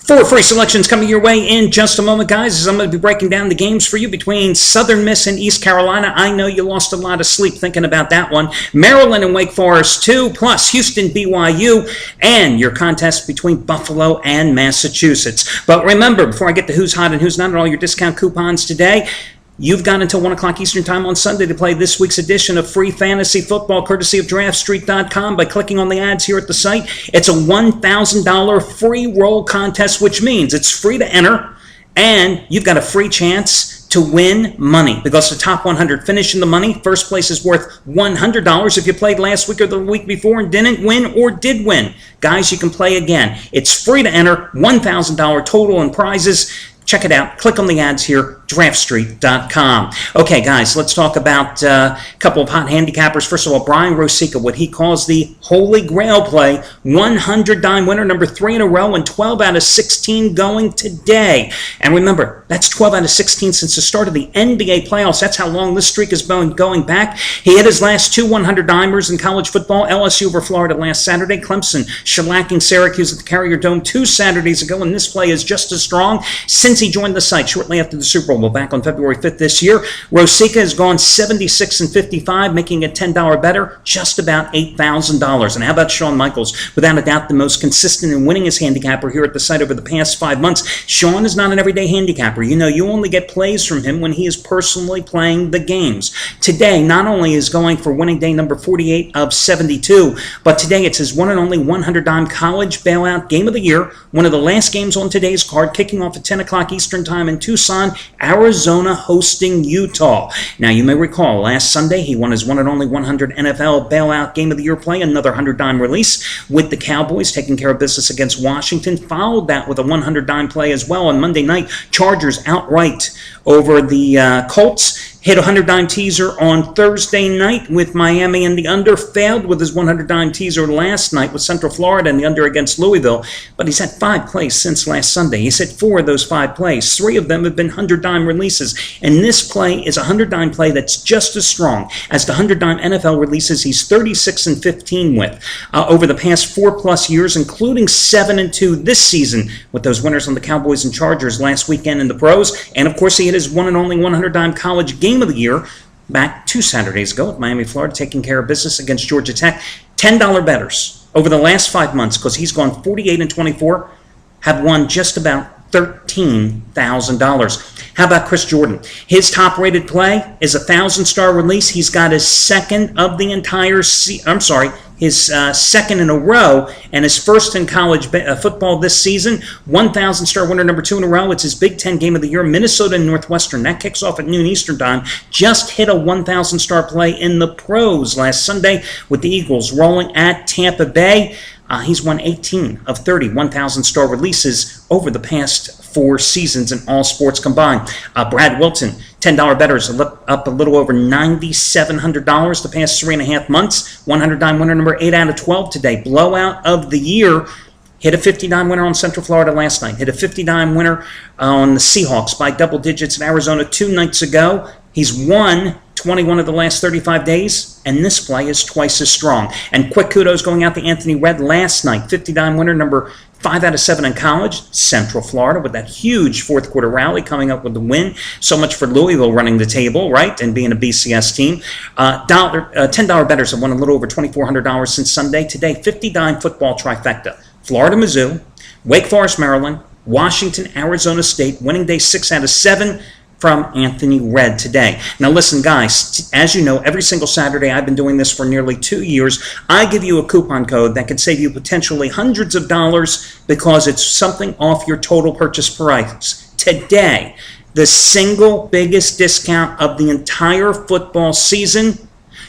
Four free selections coming your way in just a moment, guys, as I'm going to be breaking down the games for you between Southern Miss and East Carolina. I know you lost a lot of sleep thinking about that one. Maryland and Wake Forest 2, plus Houston BYU, and your contest between Buffalo and Massachusetts. But remember, before I get to who's hot and who's not and all your discount coupons today, you've got until 1 o'clock Eastern Time on Sunday to play this week's edition of Free Fantasy Football, courtesy of DraftStreet.com, by clicking on the ads here at the site. It's a $1,000 free roll contest, which means it's free to enter, and you've got a free chance to win money, because the top 100 finish in the money. First place is worth $100 if you played last week or the week before and didn't win, or did win. Guys, you can play again. It's free to enter, $1,000 total in prizes. Check it out. Click on the ads here, DraftStreet.com. Okay, guys, let's talk about a couple of hot handicappers. First of all, Brian Rosica, what he calls the Holy Grail play, 100 dime winner, number 3 in a row, and 12 out of 16 going today. And remember, that's 12 out of 16 since the start of the NBA playoffs. That's how long this streak has been going back. He hit his last two 100-dimers in college football, LSU over Florida last Saturday, Clemson shellacking Syracuse at the Carrier Dome 2 Saturdays ago, and this play is just as strong since he joined the site shortly after the Super Bowl back on February 5th this year. Rosica has gone 76-55, making it $10 better, just about $8,000. And how about Shawn Michaels? Without a doubt, the most consistent and winningest handicapper here at the site over the past 5 months. Shawn is not an everyday handicapper. You know, you only get plays from him when he is personally playing the games. Today, not only is going for winning day number 48 of 72, but today it's his one and only 100-dime college bailout game of the year, one of the last games on today's card, kicking off at 10 o'clock Eastern Time in Tucson, Arizona, hosting Utah. Now, you may recall, last Sunday, he won his one and only 100 NFL bailout game of the year play, another 100-dime release with the Cowboys taking care of business against Washington. Followed that with a 100-dime play as well on Monday night. Chargers outright over the Colts. Hit a 100-dime teaser on Thursday night with Miami and the under. Failed with his 100-dime teaser last night with Central Florida and the under against Louisville. But he's had 5 plays since last Sunday. He's hit 4 of those 5 plays. 3 of them have been 100-dime releases. And this play is a 100-dime play that's just as strong as the 100-dime NFL releases he's 36-15 with over the past 4+ years, including 7-2 this season with those winners on the Cowboys and Chargers last weekend in the pros. And of course, he hit his one and only 100-dime college game of the year back 2 Saturdays ago at Miami, Florida, taking care of business against Georgia Tech. $10 bettors over the last 5 months, because he's gone 48-24, have won just about $13,000. How about Chris Jordan? His top-rated play is a 1,000-star release. He's got his second of the entire his second in a row, and his first in college football this season. 1,000-star winner, number 2 in a row. It's his Big Ten game of the year, Minnesota and Northwestern. That kicks off at noon Eastern Time. Just hit a 1,000-star play in the pros last Sunday with the Eagles rolling at Tampa Bay. He's won 18 of 30 1,000-star releases over the past 4 seasons in all sports combined. Brad Wilton, $10 bettors, up a little over $9,700 the past 3.5 months. 100-dime winner, number 8 out of 12 today. Blowout of the year. Hit a 50-dime winner on Central Florida last night. Hit a 50-dime winner on the Seahawks by double digits in Arizona 2 nights ago. He's won 21 of the last 35 days, and this play is twice as strong. And quick kudos going out to Anthony Redd last night. 50-dime winner, number 5 out of 7 in college, Central Florida, with that huge fourth-quarter rally coming up with the win. So much for Louisville running the table, right, and being a BCS team. $10 bettors have won a little over $2,400 since Sunday. Today, 50-dime football trifecta. Florida, Mizzou, Wake Forest, Maryland, Washington, Arizona State, winning day 6 out of 7 from Anthony Redd today. Now listen, guys, as you know, every single Saturday, I've been doing this for nearly 2 years, I give you a coupon code that could save you potentially hundreds of dollars because it's something off your total purchase price. Today, the single biggest discount of the entire football season,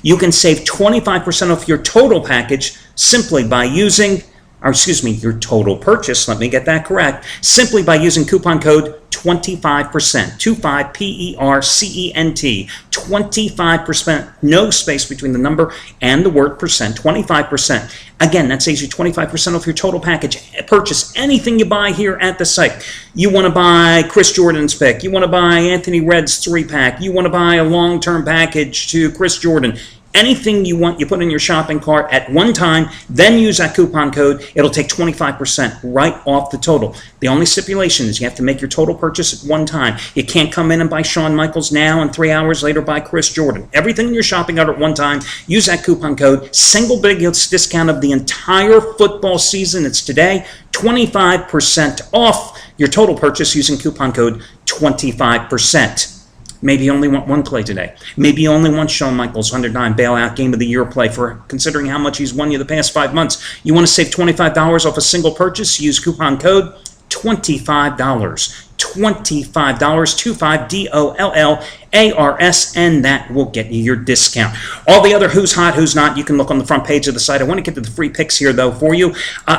you can save 25% off your total package simply by using, your total purchase, let me get that correct, simply by using coupon code 25%, 25 PERCENT, 25%, no space between the number and the word percent, 25%. Again, that saves you 25% off your total package. Purchase anything you buy here at the site. You want to buy Chris Jordan's pick, you want to buy Anthony Redd's 3-pack, you want to buy a long-term package to Chris Jordan. Anything you want, you put in your shopping cart at one time, then use that coupon code. It'll take 25% right off the total. The only stipulation is you have to make your total purchase at one time. You can't come in and buy Shawn Michaels now and 3 hours later buy Chris Jordan. Everything in your shopping cart at one time, use that coupon code. Single biggest discount of the entire football season. It's today, 25% off your total purchase using coupon code 25%. Maybe you only want one play today. Maybe you only want Shawn Michaels' 109 bailout game of the year play for considering how much he's won you the past 5 months. You want to save $25 off a single purchase? Use coupon code $25. $25, 25 DOLLARS, and that will get you your discount. All the other who's hot, who's not, you can look on the front page of the site. I want to get to the free picks here, though, for you.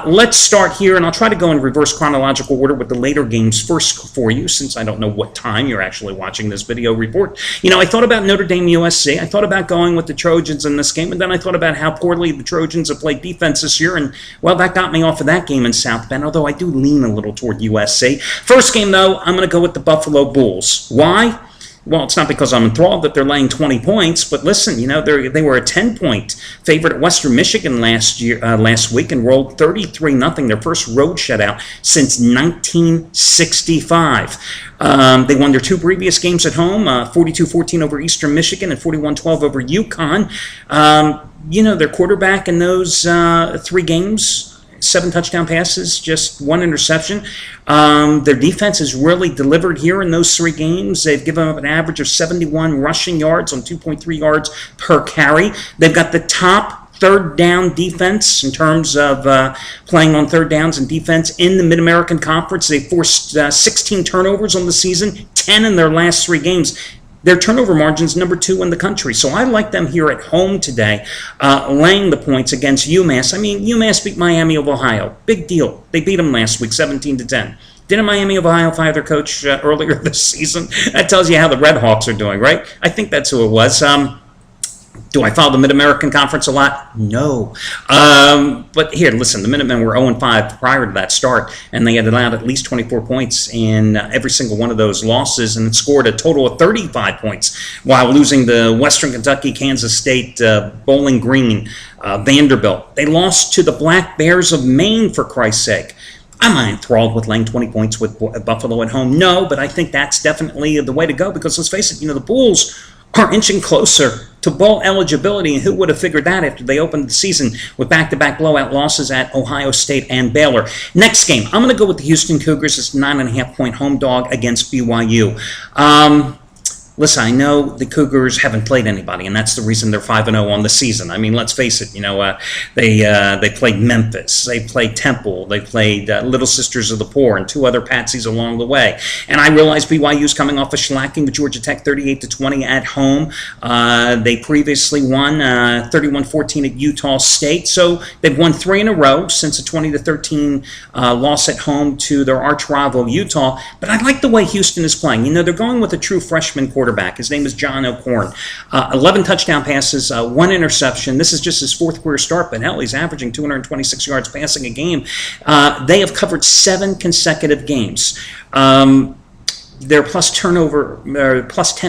Let's start here, and I'll try to go in reverse chronological order with the later games first for you, since I don't know what time you're actually watching this video report. You know, I thought about Notre Dame USC. I thought about going with the Trojans in this game, and then I thought about how poorly the Trojans have played defense this year, and, well, that got me off of that game in South Bend, although I do lean a little toward USC. First game, though, I'm going to go with the Buffalo Bulls. Why? Well, it's not because I'm enthralled that they're laying 20 points, but listen, you know, they were a 10-point favorite at Western Michigan last week and rolled 33-0, their first road shutout since 1965. They won their 2 previous games at home, 42-14 over Eastern Michigan and 41-12 over UConn. You know, their quarterback in those 3 games, 7 touchdown passes, just 1 interception. Their defense has really delivered here in those 3 games. They've given up an average of 71 rushing yards on 2.3 yards per carry. They've got the top third down defense in terms of playing on third downs and defense in the Mid-American Conference. They forced 16 turnovers on the season, 10 in their last 3 games. Their turnover margin's number 2 in the country. So I like them here at home today, laying the points against UMass. I mean, UMass beat Miami of Ohio. Big deal. They beat them last week, 17-10. Didn't Miami of Ohio fire their coach earlier this season? That tells you how the Red Hawks are doing, right? I think that's who it was. Do I follow the Mid-American Conference a lot? No. But here, listen, the Minutemen were 0-5 prior to that start, and they had allowed at least 24 points in every single one of those losses and scored a total of 35 points while losing to Western Kentucky, Kansas State, Bowling Green, Vanderbilt. They lost to the Black Bears of Maine, for Christ's sake. Am I enthralled with laying 20 points with Buffalo at home? No, but I think that's definitely the way to go because, let's face it, you know, the Bulls are inching closer to bowl eligibility, and who would have figured that after they opened the season with back-to-back blowout losses at Ohio State and Baylor. Next game, I'm going to go with the Houston Cougars. It's 9.5-point home dog against BYU. Listen, I know the Cougars haven't played anybody, and that's the reason they're 5-0 on the season. I mean, let's face it. You know, they played Memphis, they played Temple, they played Little Sisters of the Poor, and 2 other patsies along the way. And I realize BYU's coming off a shellacking with Georgia Tech, 38-20 at home. They previously won 31-14 at Utah State, so they've won 3 in a row since a 20-13 loss at home to their arch rival Utah. But I like the way Houston is playing. You know, they're going with a true freshman quarterback. His name is John O'Korn. 11 touchdown passes, 1 interception. This is just his 4th career start, but hell, he's averaging 226 yards passing a game. They have covered 7 consecutive games. They're plus 10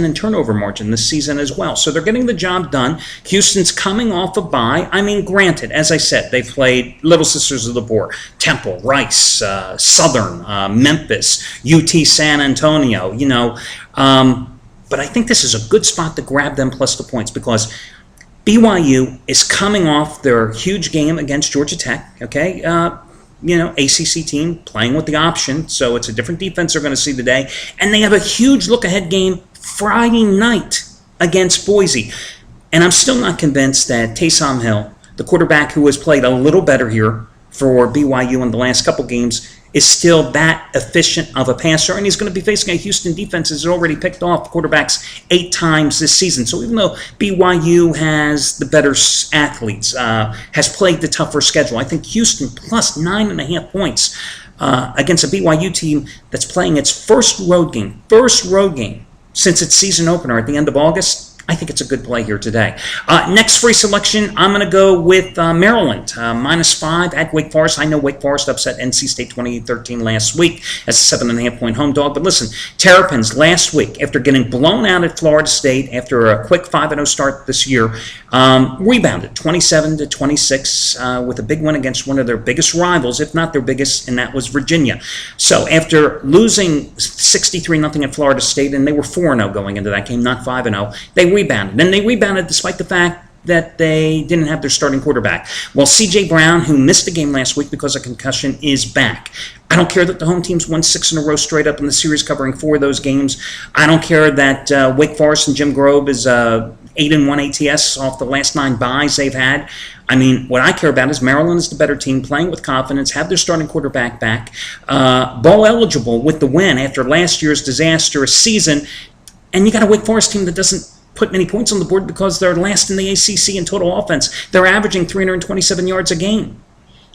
in turnover margin this season as well. So they're getting the job done. Houston's coming off a bye. I mean, granted, as I said, they've played Little Sisters of the Poor, Temple, Rice, Southern, Memphis, UT San Antonio, you know. But I think this is a good spot to grab them plus the points because BYU is coming off their huge game against Georgia Tech, okay? You know, ACC team playing with the option, so it's a different defense they're going to see today. And they have a huge look-ahead game Friday night against Boise. And I'm still not convinced that Taysom Hill, the quarterback who has played a little better here for BYU in the last couple games, is still that efficient of a passer, and he's going to be facing a Houston defense that's already picked off quarterbacks 8 times this season. So even though BYU has the better athletes, has played the tougher schedule, I think Houston plus 9.5 points against a BYU team that's playing its first road game since its season opener at the end of August. I think it's a good play here today. Next free selection, I'm going to go with Maryland, -5 at Wake Forest. I know Wake Forest upset NC State 28-13 last week as a 7.5-point home dog. But listen, Terrapins last week, after getting blown out at Florida State after a quick 5-0 start this year, rebounded 27-26 with a big win against one of their biggest rivals, if not their biggest, and that was Virginia. So after losing 63-0 at Florida State, and they were 4-0 going into that game, not 5-0, they rebounded. And they rebounded despite the fact that they didn't have their starting quarterback. Well, C.J. Brown, who missed the game last week because of concussion, is back. I don't care that the home teams won 6 in a row straight up in the series, covering 4 of those games. I don't care that Wake Forest and Jim Grobe is 8-1 ATS off the last 9 byes they've had. I mean, what I care about is Maryland is the better team, playing with confidence, have their starting quarterback back, bowl eligible with the win after last year's disastrous season, and you got a Wake Forest team that doesn't put many points on the board because they're last in the ACC in total offense. They're averaging 327 yards a game.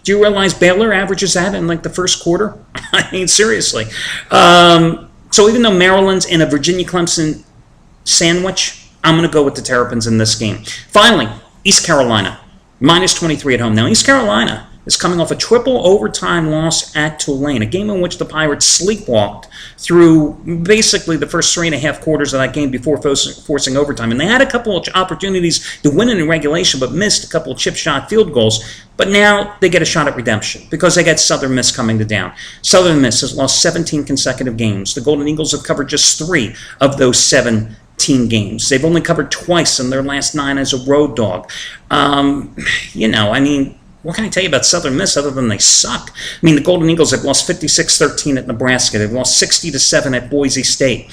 Do you realize Baylor averages that in like the first quarter? I mean, seriously. So even though Maryland's in a Virginia-Clemson sandwich, I'm going to go with the Terrapins in this game. Finally, East Carolina, -23 at home. Now, East Carolina is coming off a triple overtime loss at Tulane, a game in which the Pirates sleepwalked through basically the first 3.5 quarters of that game before forcing overtime. And they had a couple of opportunities to win in regulation, but missed a couple of chip shot field goals. But now they get a shot at redemption because they got Southern Miss coming to town. Southern Miss has lost 17 consecutive games. The Golden Eagles have covered just 3 of those 17 games. They've only covered twice in their last 9 as a road dog. What can I tell you about Southern Miss other than they suck? I mean, the Golden Eagles have lost 56-13 at Nebraska. They've lost 60-7 at Boise State.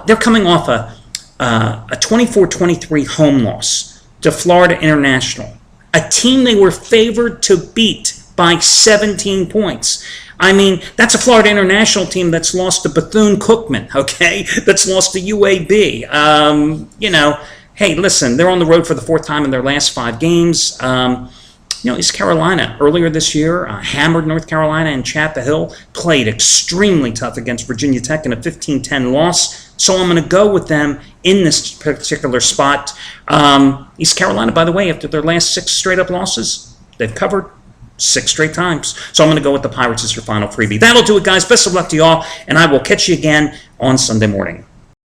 They're coming off a 24-23 home loss to Florida International, a team they were favored to beat by 17 points. I mean, that's a Florida International team that's lost to Bethune-Cookman, okay? That's lost to UAB. Hey, listen, they're on the road for the 4th time in their last 5 games. East Carolina, earlier this year, hammered North Carolina and Chapel Hill, played extremely tough against Virginia Tech in a 15-10 loss. So I'm going to go with them in this particular spot. East Carolina, by the way, after their last 6 straight-up losses, they've covered 6 straight times. So I'm going to go with the Pirates as your final freebie. That'll do it, guys. Best of luck to you all, and I will catch you again on Sunday morning.